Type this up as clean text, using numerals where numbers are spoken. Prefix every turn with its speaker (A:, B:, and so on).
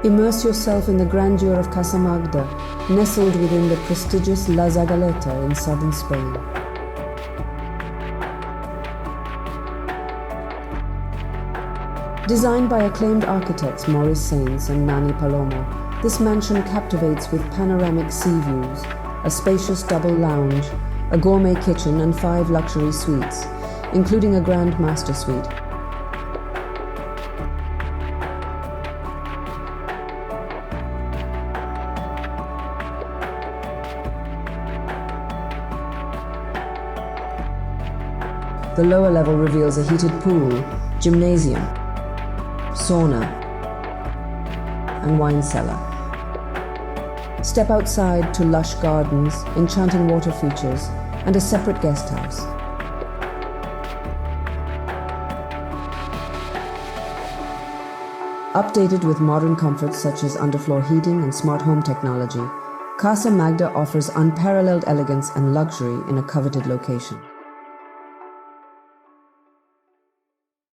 A: Immerse yourself in the grandeur of Casa Magda, nestled within the prestigious La Zagaleta in southern Spain. Designed by acclaimed architects Maurice Sainz and Nani Palomo, this mansion captivates with panoramic sea views, a spacious double lounge, a gourmet kitchen and 5 luxury suites, including a grand master suite. The lower level reveals a heated pool, gymnasium, sauna, and wine cellar. Step outside to lush gardens, enchanting water features, and a separate guest house. Updated with modern comforts such as underfloor heating and smart home technology, Casa Magda offers unparalleled elegance and luxury in a coveted location.